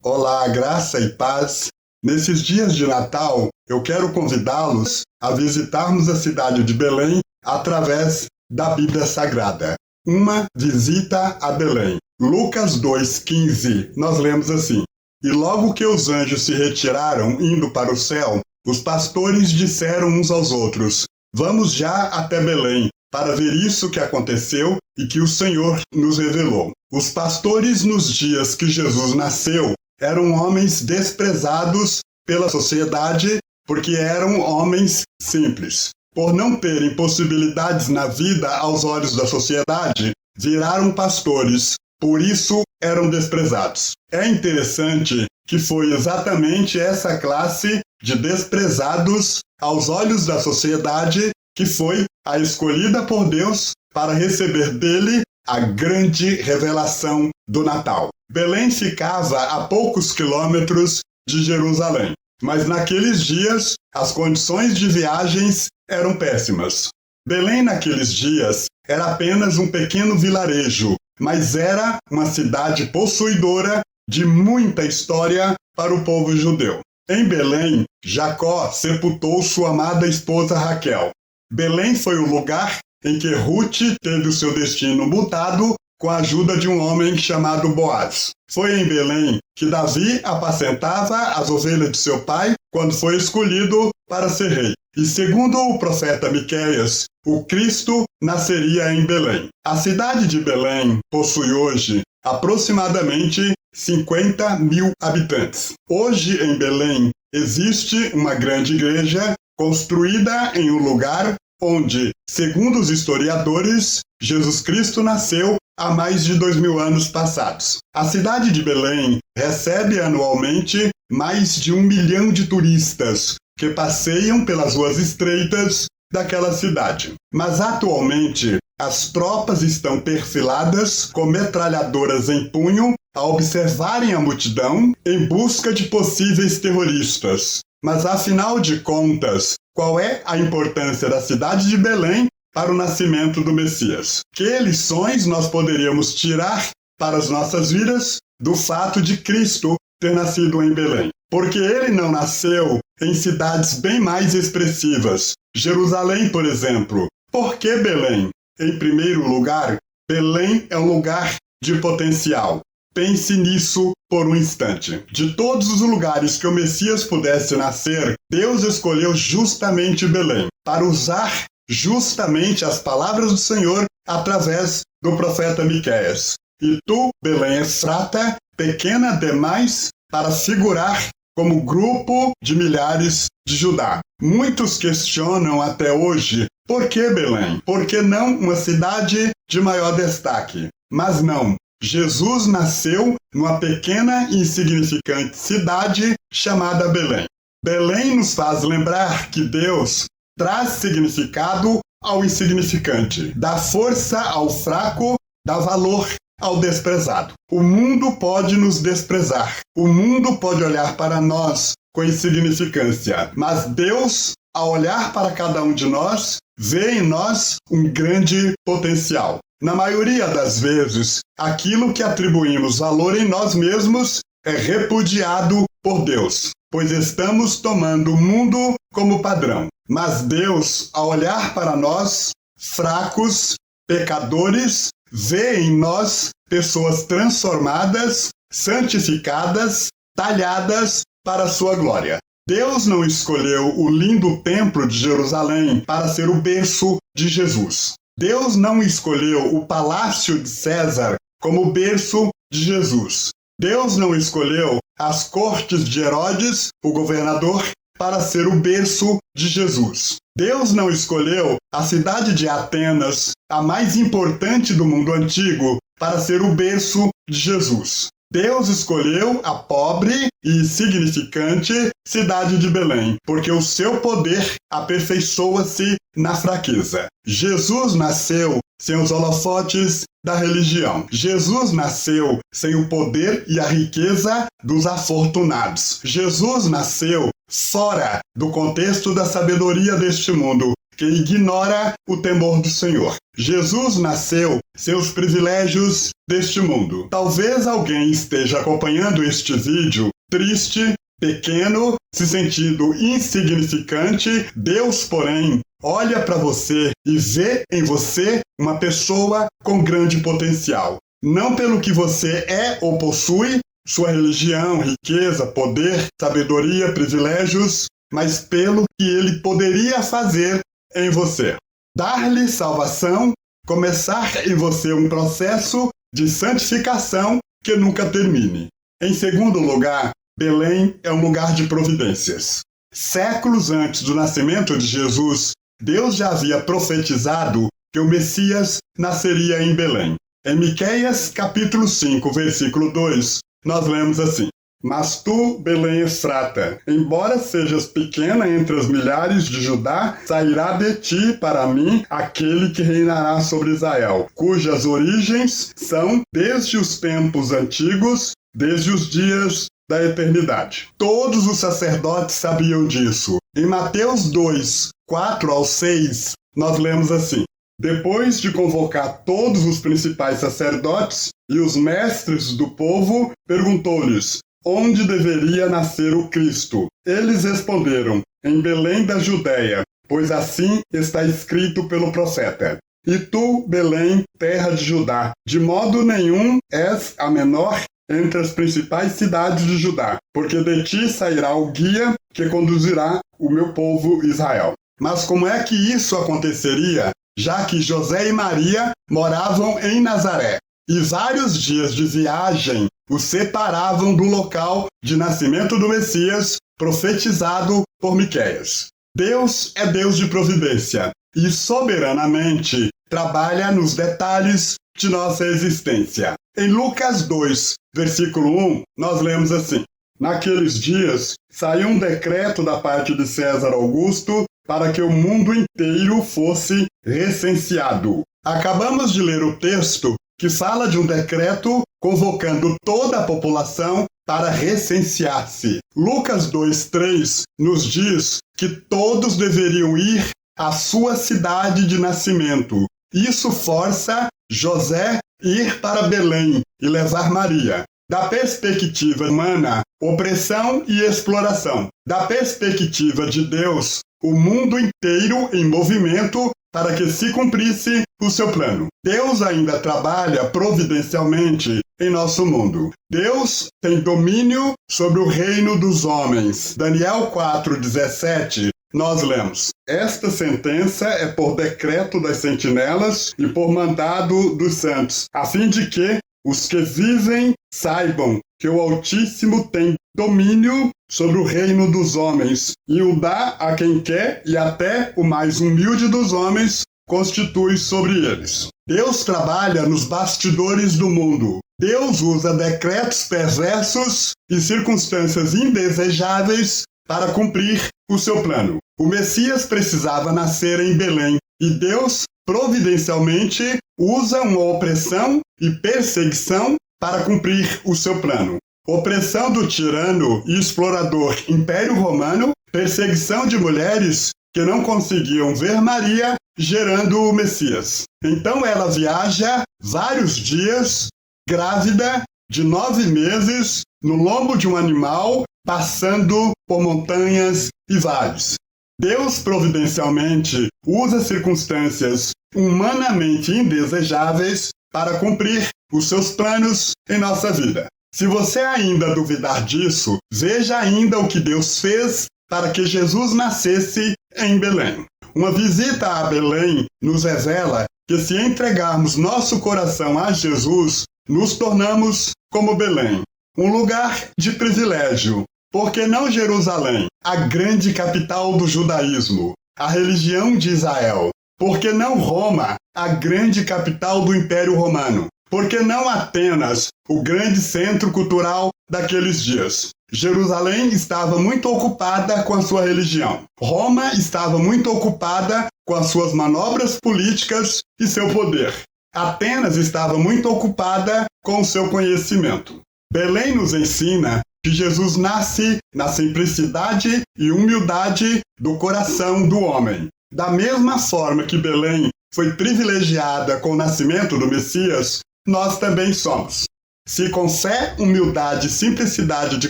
Olá, graça e paz. Nesses dias de Natal, eu quero convidá-los a visitarmos a cidade de Belém através da Bíblia Sagrada. Uma visita a Belém. Lucas 2,15, nós lemos assim: E logo que os anjos se retiraram, indo para o céu, os pastores disseram uns aos outros: Vamos já até Belém, para ver isso que aconteceu e que o Senhor nos revelou. Os pastores, nos dias que Jesus nasceu, eram homens desprezados pela sociedade porque eram homens simples. Por não terem possibilidades na vida aos olhos da sociedade, viraram pastores, por isso eram desprezados. É interessante que foi exatamente essa classe de desprezados aos olhos da sociedade que foi a escolhida por Deus para receber dele a grande revelação do Natal. Belém ficava a poucos quilômetros de Jerusalém, mas naqueles dias as condições de viagens eram péssimas. Belém naqueles dias era apenas um pequeno vilarejo, mas era uma cidade possuidora de muita história para o povo judeu. Em Belém, Jacó sepultou sua amada esposa Raquel. Belém foi o lugar em que Ruth teve o seu destino mudado com a ajuda de um homem chamado Boaz. Foi em Belém que Davi apacentava as ovelhas de seu pai quando foi escolhido para ser rei. E segundo o profeta Miqueias, o Cristo nasceria em Belém. A cidade de Belém possui hoje aproximadamente 50 mil habitantes. Hoje em Belém existe uma grande igreja construída em um lugar onde, segundo os historiadores, Jesus Cristo nasceu há mais de 2000 anos passados. A cidade de Belém recebe anualmente mais de 1 milhão de turistas que passeiam pelas ruas estreitas daquela cidade. Mas atualmente, as tropas estão perfiladas com metralhadoras em punho a observarem a multidão em busca de possíveis terroristas. Mas afinal de contas, qual é a importância da cidade de Belém para o nascimento do Messias? Que lições nós poderíamos tirar para as nossas vidas do fato de Cristo ter nascido em Belém? Porque ele não nasceu em cidades bem mais expressivas. Jerusalém, por exemplo. Por que Belém? Em primeiro lugar, Belém é um lugar de potencial. Pense nisso por um instante. De todos os lugares que o Messias pudesse nascer, Deus escolheu justamente Belém, para usar justamente as palavras do Senhor através do profeta Miqueias. E tu, Belém Efrata, pequena demais para figurar como grupo de milhares de Judá. Muitos questionam até hoje, por que Belém? Por que não uma cidade de maior destaque? Mas não. Jesus nasceu numa pequena e insignificante cidade chamada Belém. Belém nos faz lembrar que Deus traz significado ao insignificante, dá força ao fraco, dá valor ao desprezado. O mundo pode nos desprezar, o mundo pode olhar para nós com insignificância, mas Deus, ao olhar para cada um de nós, vê em nós um grande potencial. Na maioria das vezes, aquilo que atribuímos valor em nós mesmos é repudiado por Deus, pois estamos tomando o mundo como padrão. Mas Deus, ao olhar para nós, fracos, pecadores, vê em nós pessoas transformadas, santificadas, talhadas para a sua glória. Deus não escolheu o lindo templo de Jerusalém para ser o berço de Jesus. Deus não escolheu o palácio de César como berço de Jesus. Deus não escolheu as cortes de Herodes, o governador, para ser o berço de Jesus. Deus não escolheu a cidade de Atenas, a mais importante do mundo antigo, para ser o berço de Jesus. Deus escolheu a pobre e insignificante cidade de Belém, porque o seu poder aperfeiçoa-se na fraqueza. Jesus nasceu sem os holofotes da religião. Jesus nasceu sem o poder e a riqueza dos afortunados. Jesus nasceu fora do contexto da sabedoria deste mundo que ignora o temor do Senhor. Jesus nasceu seus privilégios deste mundo. Talvez alguém esteja acompanhando este vídeo triste, pequeno, se sentindo insignificante. Deus, porém, olha para você e vê em você uma pessoa com grande potencial. Não pelo que você é ou possui, sua religião, riqueza, poder, sabedoria, privilégios, mas pelo que ele poderia fazer em você. Dar-lhe salvação, começar em você um processo de santificação que nunca termine. Em segundo lugar, Belém é um lugar de providências. Séculos antes do nascimento de Jesus, Deus já havia profetizado que o Messias nasceria em Belém. Em Miqueias, capítulo 5, versículo 2, nós lemos assim: Mas tu, Belém Efrata, embora sejas pequena entre as milhares de Judá, sairá de ti para mim aquele que reinará sobre Israel, cujas origens são desde os tempos antigos, desde os dias da eternidade. Todos os sacerdotes sabiam disso. Em Mateus 2, 4 ao 6, nós lemos assim: Depois de convocar todos os principais sacerdotes e os mestres do povo, perguntou-lhes: onde deveria nascer o Cristo? Eles responderam: em Belém da Judéia, pois assim está escrito pelo profeta. E tu, Belém, terra de Judá, de modo nenhum és a menor entre as principais cidades de Judá, porque de ti sairá o guia que conduzirá o meu povo Israel. Mas como é que isso aconteceria, já que José e Maria moravam em Nazaré, e vários dias de viagem os separavam do local de nascimento do Messias, profetizado por Miqueias? Deus é Deus de providência e soberanamente trabalha nos detalhes de nossa existência. Em Lucas 2, versículo 1, nós lemos assim: Naqueles dias saiu um decreto da parte de César Augusto para que o mundo inteiro fosse recenseado. Acabamos de ler o texto que fala de um decreto convocando toda a população para recensear-se. Lucas 2:3 nos diz que todos deveriam ir à sua cidade de nascimento. Isso força José ir para Belém e levar Maria. Da perspectiva humana, opressão e exploração. Da perspectiva de Deus, o mundo inteiro em movimento para que se cumprisse o seu plano. Deus ainda trabalha providencialmente em nosso mundo. Deus tem domínio sobre o reino dos homens. Daniel 4:17, nós lemos: Esta sentença é por decreto das sentinelas e por mandado dos santos, a fim de que os que vivem saibam que o Altíssimo tem domínio sobre o reino dos homens, e o dá a quem quer, e até o mais humilde dos homens constitui sobre eles. Deus trabalha nos bastidores do mundo. Deus usa decretos perversos e circunstâncias indesejáveis para cumprir o seu plano. O Messias precisava nascer em Belém, e Deus, providencialmente, usa uma opressão e perseguição para cumprir o seu plano. Opressão do tirano e explorador Império Romano, perseguição de mulheres que não conseguiam ver Maria, gerando o Messias. Então ela viaja vários dias, grávida, de 9 meses, no lombo de um animal, passando por montanhas e vales. Deus providencialmente usa circunstâncias humanamente indesejáveis para cumprir os seus planos em nossa vida. Se você ainda duvidar disso, veja ainda o que Deus fez para que Jesus nascesse em Belém. Uma visita a Belém nos revela que se entregarmos nosso coração a Jesus, nos tornamos como Belém, um lugar de privilégio. Porque não Jerusalém, a grande capital do judaísmo, a religião de Israel? Porque não Roma, a grande capital do Império Romano? Porque não Atenas, o grande centro cultural daqueles dias? Jerusalém estava muito ocupada com a sua religião. Roma estava muito ocupada com as suas manobras políticas e seu poder. Atenas estava muito ocupada com o seu conhecimento. Belém nos ensina que Jesus nasce na simplicidade e humildade do coração do homem. Da mesma forma que Belém foi privilegiada com o nascimento do Messias, nós também somos. Se com fé, humildade e simplicidade de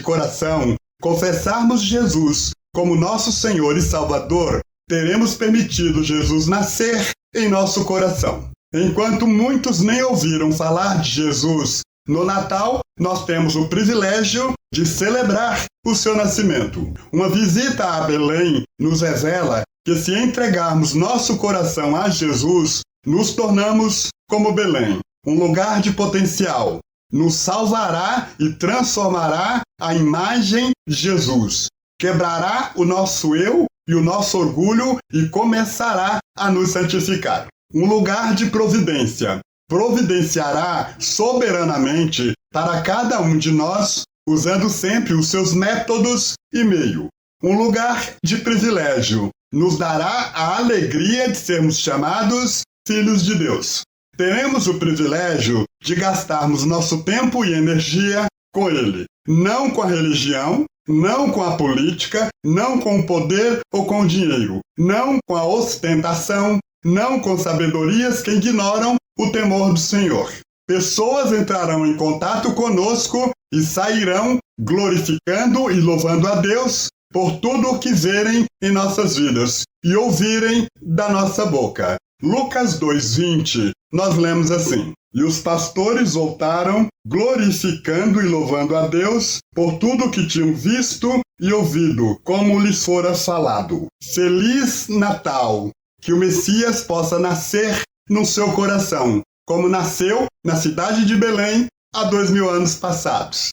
coração confessarmos Jesus como nosso Senhor e Salvador, teremos permitido Jesus nascer em nosso coração. Enquanto muitos nem ouviram falar de Jesus, no Natal nós temos o privilégio de celebrar o seu nascimento. Uma visita a Belém nos revela que se entregarmos nosso coração a Jesus, nos tornamos como Belém, um lugar de potencial. Nos salvará e transformará a imagem de Jesus. Quebrará o nosso eu e o nosso orgulho e começará a nos santificar. Um lugar de providência. Providenciará soberanamente para cada um de nós, usando sempre os seus métodos e meio. Um lugar de privilégio. Nos dará a alegria de sermos chamados filhos de Deus. Teremos o privilégio de gastarmos nosso tempo e energia com Ele, não com a religião, não com a política, não com o poder ou com o dinheiro, não com a ostentação, não com sabedorias que ignoram o temor do Senhor. Pessoas entrarão em contato conosco e sairão glorificando e louvando a Deus por tudo o que verem em nossas vidas e ouvirem da nossa boca. Lucas 2:20, nós lemos assim: E os pastores voltaram, glorificando e louvando a Deus por tudo o que tinham visto e ouvido, como lhes fora falado. Feliz Natal! Que o Messias possa nascer no seu coração, como nasceu na cidade de Belém há 2000 anos passados.